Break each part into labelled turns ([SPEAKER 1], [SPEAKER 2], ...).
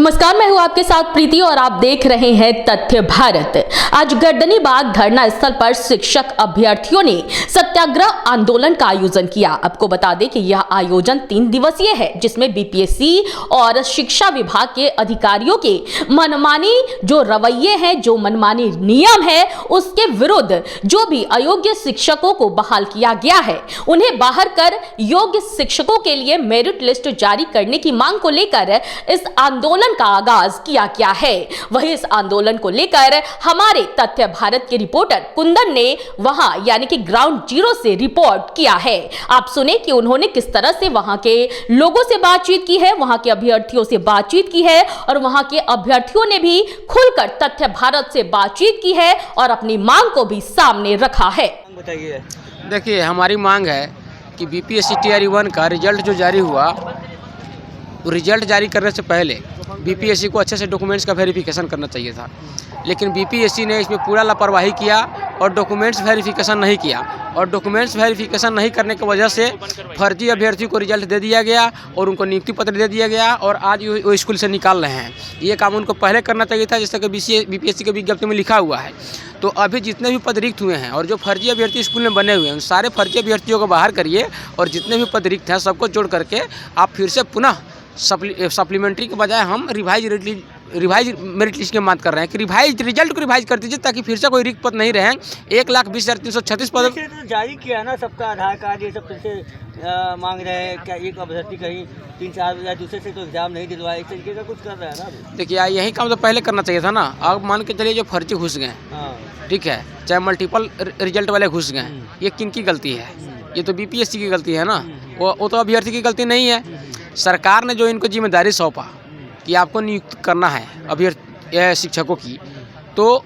[SPEAKER 1] नमस्कार, मैं हूं आपके साथ प्रीति और आप देख रहे हैं तथ्य भारत। आज गर्दनीबाग धरना स्थल पर शिक्षक अभ्यर्थियों ने सत्याग्रह आंदोलन का आयोजन किया। आपको बता दें कि यह आयोजन 3 दिवसीय है, जिसमें बीपीएससी और शिक्षा विभाग के अधिकारियों के मनमानी जो रवैये हैं, जो मनमानी नियम है, उसके विरुद्ध जो भी अयोग्य शिक्षकों को बहाल किया गया है, उन्हें बाहर कर योग्य शिक्षकों के लिए मेरिट लिस्ट जारी करने की मांग को लेकर इस आंदोलन का आगाज किया गया है। वहीं इस आंदोलन को लेकर हमारे तथ्य भारत के रिपोर्टर कुंदन ने वहां यानी कि ग्राउंड जीरो से रिपोर्ट किया है। आप सुने कि उन्होंने किस तरह से वहां के लोगों से बातचीत की है, वहां के अभ्यर्थियों से बातचीत की है और वहां के अभ्यर्थियों ने भी खुलकर तथ्य भारत से बातचीत की है और अपनी मांग को भी सामने रखा है।
[SPEAKER 2] बताइए। देखिए, हमारी मांग है कि बीपीएससी टीआर 1 का रिजल्ट जो जारी हुआ, रिजल्ट जारी करने से पहले बीपीएससी को अच्छे से डॉक्यूमेंट्स का वेरिफिकेशन करना चाहिए था, लेकिन बीपीएससी ने इसमें पूरा लापरवाही किया और डॉक्यूमेंट्स वेरिफिकेशन नहीं किया। और डॉक्यूमेंट्स वेरिफिकेशन नहीं करने की वजह से फर्जी अभ्यर्थी को रिजल्ट दे दिया गया और उनको नियुक्ति पत्र दे दिया गया और आज वो स्कूल से निकाल रहे हैं। ये काम उनको पहले करना चाहिए था, जैसे कि बीपीएससी के विज्ञप्ति में लिखा हुआ है। तो अभी जितने भी पद रिक्त हुए हैं और जो फर्जी अभ्यर्थी स्कूल में बने हुए हैं, उन सारे फर्जी अभ्यर्थियों को बाहर करिए और जितने भी पद रिक्त हैं सबको जोड़ करके आप फिर से पुनः सप्लीमेंट्री के बजाय हम रिवाइज मेरिट लिस्ट की बात कर रहे हैं कि रिवाइज रिजल्ट को रिवाइज कर दीजिए, ताकि फिर से कोई रिक्त पद नहीं रहे। 1,20,336 पद
[SPEAKER 3] तो जारी किया ना, सबका आधार कार्ड ये सब फिर से मांग रहे हैं। क्या एक अभ्यर्थी कहीं 3-4 या दूसरे से तो एग्जाम नहीं दिलवाया, इस तरीके का कुछ कर रहा है ना।
[SPEAKER 2] देखिए, यही काम तो पहले करना चाहिए था ना। अब मान के चलिए जो फर्जी घुस गए, ठीक है, चाहे मल्टीपल रिजल्ट वाले घुस गए, ये किन की गलती है? ये तो बीपीएससी की गलती है ना, वो तो अभ्यर्थी की गलती नहीं है। सरकार ने जो इनको जिम्मेदारी सौंपा कि आपको नियुक्त करना है अभ्यर्थी शिक्षकों की, तो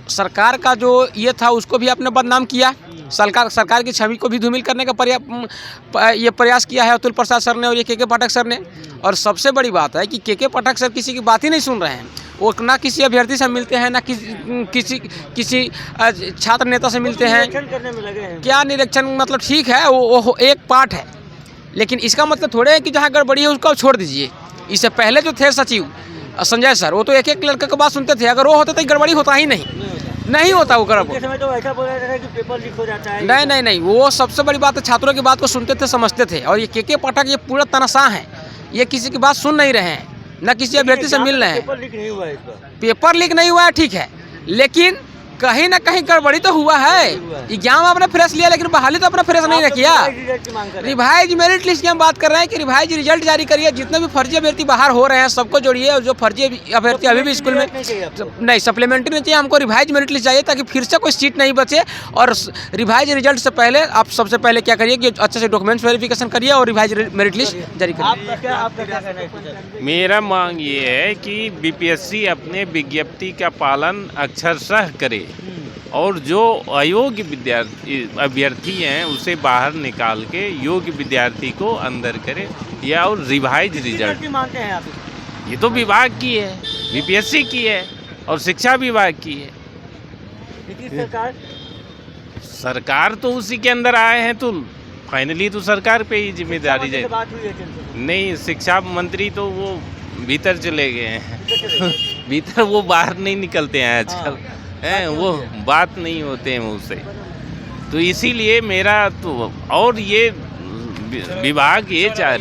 [SPEAKER 2] सरकार का जो ये था उसको भी आपने बदनाम किया। सरकार की छवि को भी धूमिल करने का ये प्रयास किया है अतुल प्रसाद सर ने और ये के पाठक सर ने। और सबसे बड़ी बात है कि के पाठक सर किसी की बात ही नहीं सुन रहे हैं। वो ना किसी अभ्यर्थी से मिलते हैं, ना किसी छात्र नेता से मिलते हैं।
[SPEAKER 3] करने में लगे हैं।
[SPEAKER 2] क्या निरीक्षण? मतलब ठीक है, वो एक पार्ट है, लेकिन इसका मतलब थोड़े है कि जहाँ गड़बड़ी है उसको छोड़ दीजिए। इससे पहले जो थे सचिव संजय सर, वो तो एक लड़के की बात सुनते थे। अगर वो होते तो गड़बड़ी होता ही नहीं होता। वो गड़बड़ी
[SPEAKER 3] तो ऐसा बोल रहा था कि पेपर लीक हो जाता है।
[SPEAKER 2] नहीं, वो सबसे बड़ी बात है, छात्रों की बात को सुनते थे, समझते थे। और ये के पाठक ये पूरा तनाशाह है, ये किसी की बात सुन नहीं रहे हैं, न किसी अभ्यर्थी से मिल रहे हैं।
[SPEAKER 3] पेपर लीक नहीं हुआ है इस बार।
[SPEAKER 2] पेपर लीक नहीं हुआ है, ठीक है, लेकिन कहीं ना कहीं गड़बड़ी तो हुआ है। एग्जाम आपने फ्रेश लिया, लेकिन बहाली तो अपना फ्रेश नहीं किया। रिवाइज मेरिट लिस्ट की हम बात कर रहे हैं कि रिवाइज रिजल्ट जारी करिए। जितने भी फर्जी अभ्यर्थी बाहर हो रहे हैं सबको जोड़िए, और जो फर्जी अभ्यर्थी अभी भी स्कूल में नहीं, सप्लीमेंट्री नहीं चाहिए हमको, रिवाइज मेरिट लिस्ट चाहिए, ताकि फिर से कोई सीट नहीं बचे। और रिवाइज रिजल्ट से पहले आप सबसे पहले क्या करिए कि अच्छे से डॉक्यूमेंट्स वेरिफिकेशन करिए और रिवाइज मेरिट लिस्ट जारी करिए।
[SPEAKER 4] मेरा मांग ये है कि बीपीएससी अपने विज्ञप्ति का पालन अक्षरशः करे और जो अयोग्य अभ्यर्थी हैं उसे बाहर निकाल के योग्य विद्यार्थी को अंदर करे, या और रिवाइज रिजल्ट
[SPEAKER 3] मांगते हैं आप?
[SPEAKER 4] ये तो विभाग की है, बीपीएससी की है और शिक्षा विभाग की है।
[SPEAKER 3] लेकिन
[SPEAKER 4] सरकार तो उसी के अंदर आए हैं, तो फाइनली तो सरकार पे ही जिम्मेदारी जाए। नहीं, शिक्षा मंत्री तो वो भीतर चले गए हैं भीतर, वो बाहर नहीं निकलते हैं आजकल, हैं वो बात नहीं होते हैं मुझसे। तो इसीलिए मेरा तो, और ये विभाग ये चाह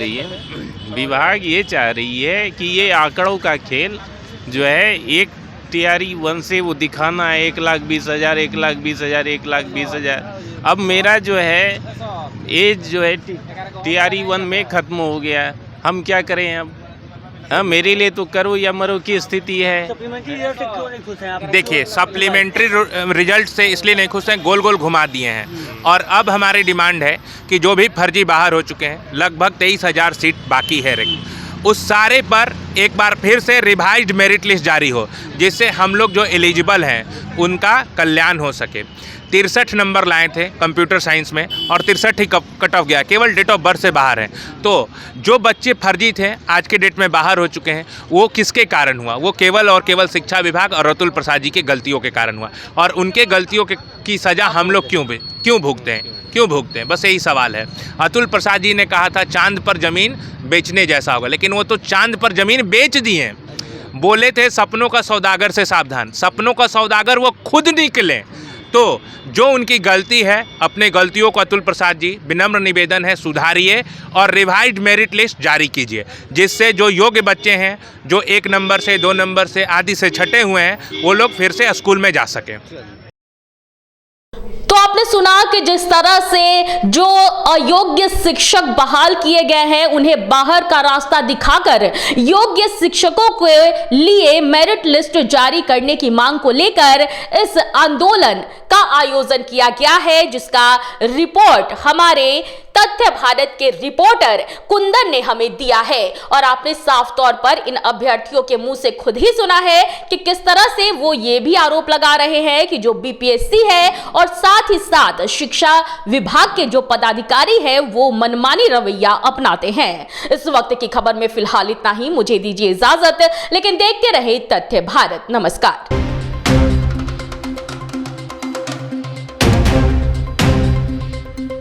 [SPEAKER 4] रही है कि ये आंकड़ों का खेल जो है, एक टीआरई 1 से वो दिखाना है 1,20,000, 1,20,000, 1,20,000। अब मेरा जो है एज जो है टीआरई 1 में ख़त्म हो गया, हम क्या करें अब? हाँ, मेरे लिए तो करो या मरो की स्थिति है।
[SPEAKER 3] सप्लीमेंट्री रिजल्ट से क्यों नहीं खुश हैं आप?
[SPEAKER 5] देखिए, सप्लीमेंट्री रिजल्ट से इसलिए नहीं खुश हैं, गोल गोल घुमा दिए हैं। और अब हमारी डिमांड है कि जो भी फर्जी बाहर हो चुके हैं, लगभग 23,000 सीट बाकी है रही, उस सारे पर एक बार फिर से रिवाइज्ड मेरिट लिस्ट जारी हो, जिससे हम लोग जो एलिजिबल हैं उनका कल्याण हो सके। 63 नंबर लाए थे कंप्यूटर साइंस में और 63 ही कट ऑफ गया, केवल डेट ऑफ बर्थ से बाहर हैं। तो जो बच्चे फर्जी थे आज के डेट में बाहर हो चुके हैं, वो किसके कारण हुआ? वो केवल और केवल शिक्षा विभाग और अतुल प्रसाद जी की गलतियों के कारण हुआ। और उनके गलतियों की सज़ा हम लोग क्यों भुगते हैं? बस यही सवाल है। अतुल प्रसाद जी ने कहा था चांद पर ज़मीन बेचने जैसा होगा, लेकिन वो तो चांद पर ज़मीन बेच दी हैं। बोले थे सपनों का सौदागर से सावधान, सपनों का सौदागर वो खुद निकले। तो जो उनकी गलती है, अपने गलतियों को अतुल प्रसाद जी विनम्र निवेदन है सुधारिए और रिवाइज्ड मेरिट लिस्ट जारी कीजिए, जिससे जो योग्य बच्चे हैं, जो 1 नंबर से 2 नंबर से आदि से छटे हुए हैं, वो लोग फिर से स्कूल में जा सकें।
[SPEAKER 1] तो आपने सुना कि जिस तरह से जो अयोग्य शिक्षक बहाल किए गए हैं, उन्हें बाहर का रास्ता दिखाकर योग्य शिक्षकों के लिए मेरिट लिस्ट जारी करने की मांग को लेकर इस आंदोलन का आयोजन किया गया है, जिसका रिपोर्ट हमारे तथ्य भारत के रिपोर्टर कुंदन ने हमें दिया है। और आपने साफ तौर पर इन अभ्यर्थियों के मुंह से खुद ही सुना है कि किस तरह से वो ये भी आरोप लगा रहे हैं कि जो बीपीएससी है और साथ ही साथ शिक्षा विभाग के जो पदाधिकारी हैं, वो मनमानी रवैया अपनाते हैं। इस वक्त की खबर में फिलहाल इतना ही। मुझे दीजिए इजाजत, लेकिन देखते रहे तथ्य भारत। नमस्कार।